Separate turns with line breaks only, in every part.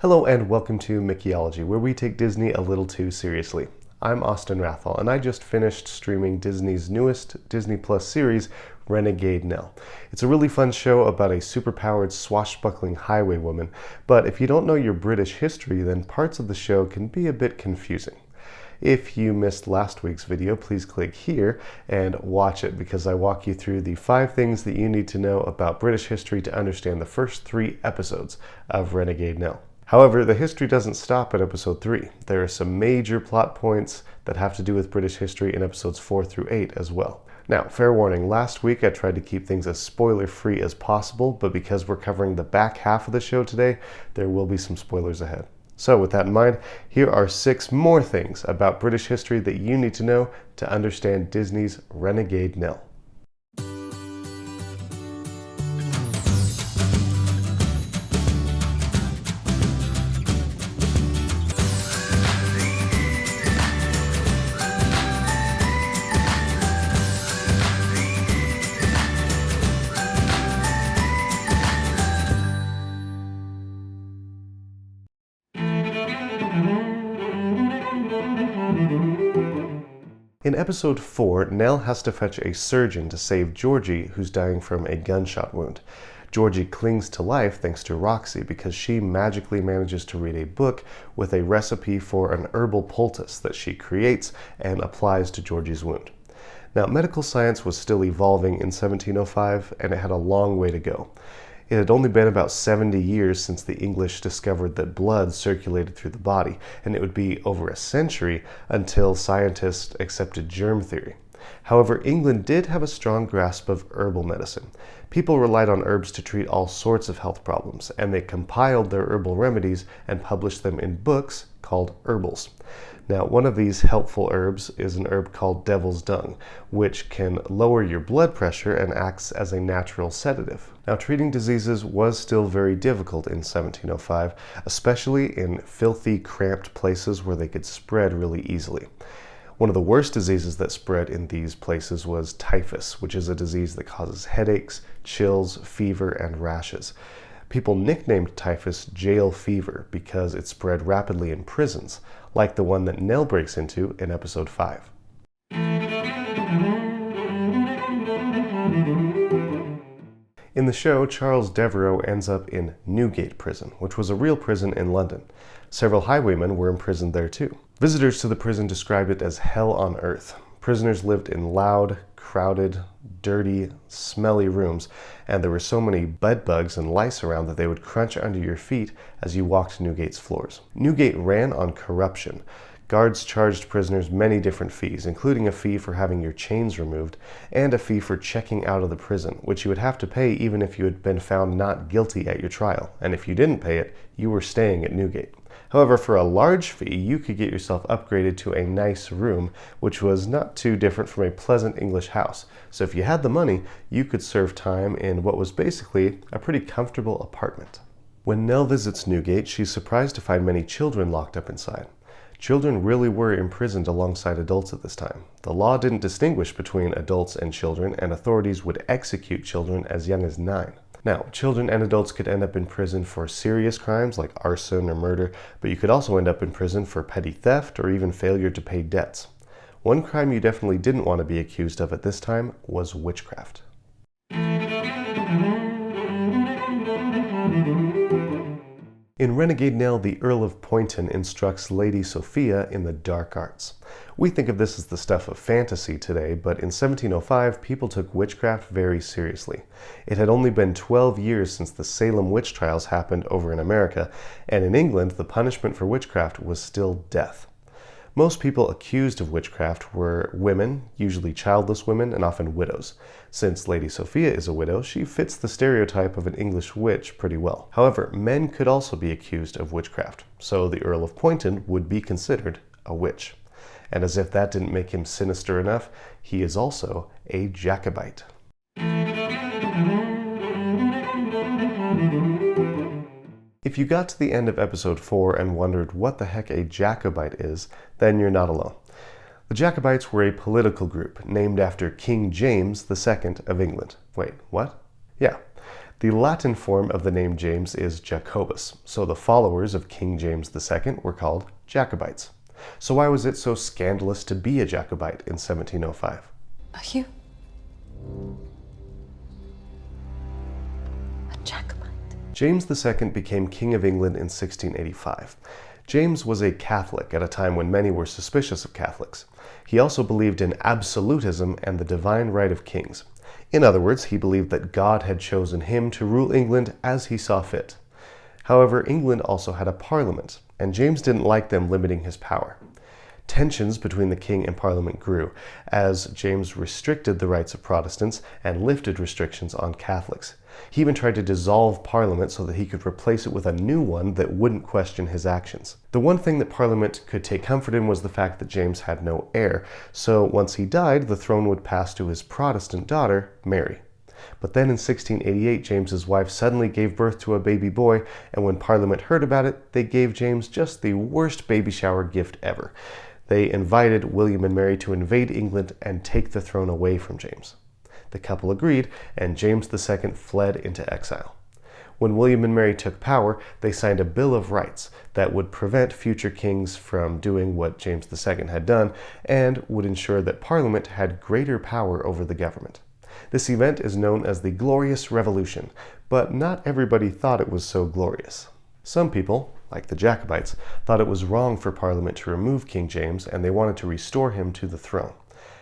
Hello and welcome to Mickeyology, where we take Disney a little too seriously. I'm Austin Rathall, and I just finished streaming Disney's newest Disney Plus series, Renegade Nell. It's a really fun show about a superpowered, swashbuckling highwaywoman, but if you don't know your British history, then parts of the show can be a bit confusing. If you missed last week's video, please click here and watch it, because I walk you through the 5 things that you need to know about British history to understand the first 3 episodes of Renegade Nell. However, the history doesn't stop at episode 3. There are some major plot points that have to do with British history in episodes 4 through 8 as well. Now, fair warning, last week I tried to keep things as spoiler-free as possible, but because we're covering the back half of the show today, there will be some spoilers ahead. So with that in mind, here are 6 more things about British history that you need to know to understand Disney's Renegade Nell. In episode 4, Nell has to fetch a surgeon to save Georgie, who's dying from a gunshot wound. Georgie clings to life thanks to Roxy because she magically manages to read a book with a recipe for an herbal poultice that she creates and applies to Georgie's wound. Now, medical science was still evolving in 1705, and it had a long way to go. It had only been about 70 years since the English discovered that blood circulated through the body, and it would be over a century until scientists accepted germ theory. However, England did have a strong grasp of herbal medicine. People relied on herbs to treat all sorts of health problems, and they compiled their herbal remedies and published them in books called herbals. Now, one of these helpful herbs is an herb called devil's dung, which can lower your blood pressure and acts as a natural sedative. Now, treating diseases was still very difficult in 1705, especially in filthy, cramped places where they could spread really easily. One of the worst diseases that spread in these places was typhus, which is a disease that causes headaches, chills, fever, and rashes. People nicknamed typhus jail fever because it spread rapidly in prisons, like the one that Nell breaks into in episode 5. In the show, Charles Devereux ends up in Newgate prison, which was a real prison in London. Several highwaymen were imprisoned there too. Visitors to the prison described it as hell on earth. Prisoners lived in loud, crowded, dirty, smelly rooms, and there were so many bed bugs and lice around that they would crunch under your feet as you walked Newgate's floors. Newgate ran on corruption. Guards charged prisoners many different fees, including a fee for having your chains removed, and a fee for checking out of the prison, which you would have to pay even if you had been found not guilty at your trial, and if you didn't pay it, you were staying at Newgate. However, for a large fee, you could get yourself upgraded to a nice room, which was not too different from a pleasant English house. So if you had the money, you could serve time in what was basically a pretty comfortable apartment. When Nell visits Newgate, she's surprised to find many children locked up inside. Children really were imprisoned alongside adults at this time. The law didn't distinguish between adults and children, and authorities would execute children as young as 9. Now, children and adults could end up in prison for serious crimes like arson or murder, but you could also end up in prison for petty theft or even failure to pay debts. One crime you definitely didn't want to be accused of at this time was witchcraft. In Renegade Nell, the Earl of Poynton instructs Lady Sophia in the dark arts. We think of this as the stuff of fantasy today, but in 1705, people took witchcraft very seriously. It had only been 12 years since the Salem witch trials happened over in America, and in England, the punishment for witchcraft was still death. Most people accused of witchcraft were women, usually childless women, and often widows. Since Lady Sophia is a widow, she fits the stereotype of an English witch pretty well. However, men could also be accused of witchcraft, so the Earl of Poynton would be considered a witch. And as if that didn't make him sinister enough, he is also a Jacobite. If you got to the end of episode 4 and wondered what the heck a Jacobite is, then you're not alone. The Jacobites were a political group named after King James II of England. Wait, what? Yeah. The Latin form of the name James is Jacobus, so the followers of King James II were called Jacobites. So why was it so scandalous to be a Jacobite in 1705?
Are you a Jacobite?
James II became King of England in 1685. James was a Catholic at a time when many were suspicious of Catholics. He also believed in absolutism and the divine right of kings. In other words, he believed that God had chosen him to rule England as he saw fit. However, England also had a parliament, and James didn't like them limiting his power. Tensions between the king and parliament grew, as James restricted the rights of Protestants and lifted restrictions on Catholics. He even tried to dissolve Parliament so that he could replace it with a new one that wouldn't question his actions. The one thing that Parliament could take comfort in was the fact that James had no heir, so once he died, the throne would pass to his Protestant daughter, Mary. But then in 1688, James's wife suddenly gave birth to a baby boy, and when Parliament heard about it, they gave James just the worst baby shower gift ever. They invited William and Mary to invade England and take the throne away from James. The couple agreed, and James II fled into exile. When William and Mary took power, they signed a Bill of Rights that would prevent future kings from doing what James II had done and would ensure that Parliament had greater power over the government. This event is known as the Glorious Revolution, but not everybody thought it was so glorious. Some people, like the Jacobites, thought it was wrong for Parliament to remove King James, and they wanted to restore him to the throne.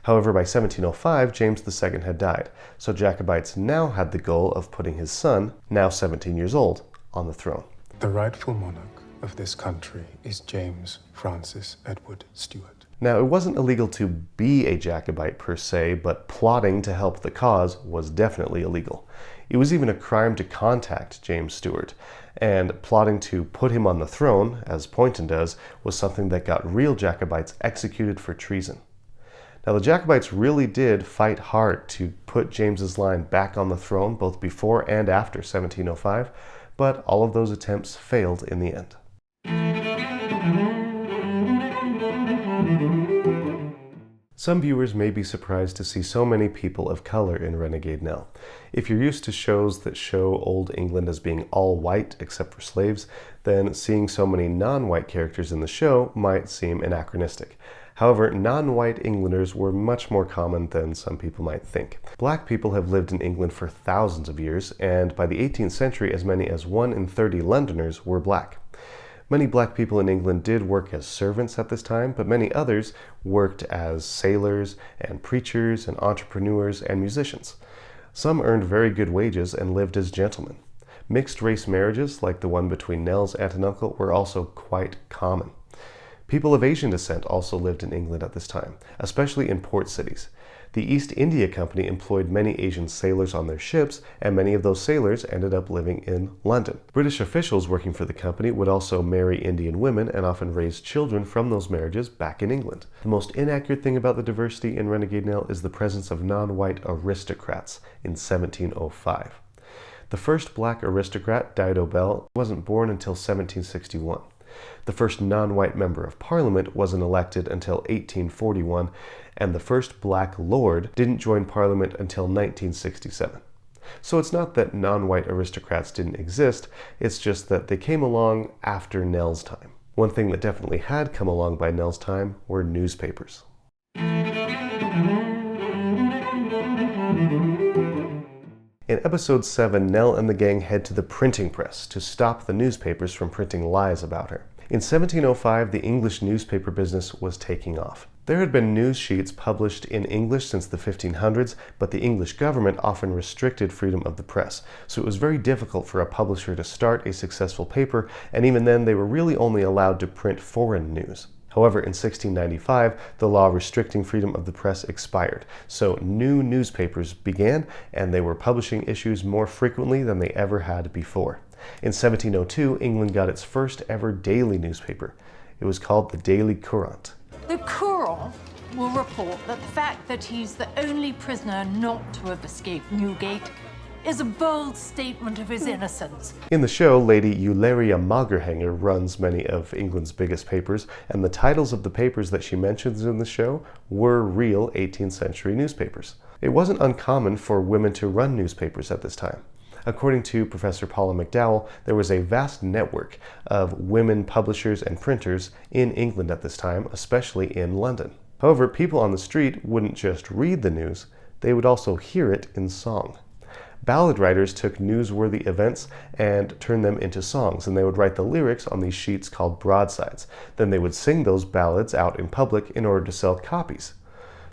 However, by 1705, James II had died, so Jacobites now had the goal of putting his son, now 17 years old, on the throne.
The rightful monarch of this country is James Francis Edward Stuart.
Now, it wasn't illegal to be a Jacobite per se, but plotting to help the cause was definitely illegal. It was even a crime to contact James Stuart, and plotting to put him on the throne, as Poynton does, was something that got real Jacobites executed for treason. Now, the Jacobites really did fight hard to put James's line back on the throne, both before and after 1705, but all of those attempts failed in the end. Some viewers may be surprised to see so many people of color in Renegade Nell. If you're used to shows that show Old England as being all white except for slaves, then seeing so many non-white characters in the show might seem anachronistic. However, non-white Englanders were much more common than some people might think. Black people have lived in England for thousands of years, and by the 18th century, as many as 1 in 30 Londoners were black. Many black people in England did work as servants at this time, but many others worked as sailors and preachers and entrepreneurs and musicians. Some earned very good wages and lived as gentlemen. Mixed-race marriages, like the one between Nell's aunt and uncle, were also quite common. People of Asian descent also lived in England at this time, especially in port cities. The East India Company employed many Asian sailors on their ships, and many of those sailors ended up living in London. British officials working for the company would also marry Indian women and often raise children from those marriages back in England. The most inaccurate thing about the diversity in Renegade Nell is the presence of non-white aristocrats in 1705. The first black aristocrat, Dido Bell, wasn't born until 1761. The first non-white member of Parliament wasn't elected until 1841, and the first black lord didn't join Parliament until 1967. So it's not that non-white aristocrats didn't exist, it's just that they came along after Nell's time. One thing that definitely had come along by Nell's time were newspapers. In episode 7, Nell and the gang head to the printing press to stop the newspapers from printing lies about her. In 1705, the English newspaper business was taking off. There had been news sheets published in English since the 1500s, but the English government often restricted freedom of the press, so it was very difficult for a publisher to start a successful paper, and even then they were really only allowed to print foreign news. However, in 1695, the law restricting freedom of the press expired, so new newspapers began, and they were publishing issues more frequently than they ever had before. In 1702, England got its first ever daily newspaper. It was called the Daily Courant.
The Courant will report that the fact that he's the only prisoner not to have escaped Newgate is a bold statement of his innocence.
In the show, Lady Euleria Magerhanger runs many of England's biggest papers, and the titles of the papers that she mentions in the show were real 18th century newspapers. It wasn't uncommon for women to run newspapers at this time. According to Professor Paula McDowell, there was a vast network of women publishers and printers in England at this time, especially in London. However, people on the street wouldn't just read the news, they would also hear it in song. Ballad writers took newsworthy events and turned them into songs, and they would write the lyrics on these sheets called broadsides. Then they would sing those ballads out in public in order to sell copies.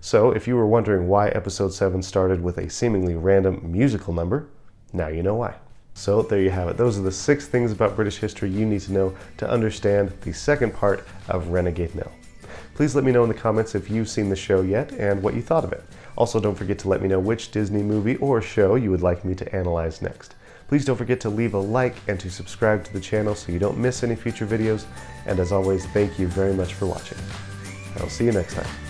So, if you were wondering why episode 7 started with a seemingly random musical number, now you know why. So, there you have it. Those are the 6 things about British history you need to know to understand the second part of Renegade Nell. Please let me know in the comments if you've seen the show yet and what you thought of it. Also, don't forget to let me know which Disney movie or show you would like me to analyze next. Please don't forget to leave a like and to subscribe to the channel so you don't miss any future videos. And as always, thank you very much for watching. I'll see you next time.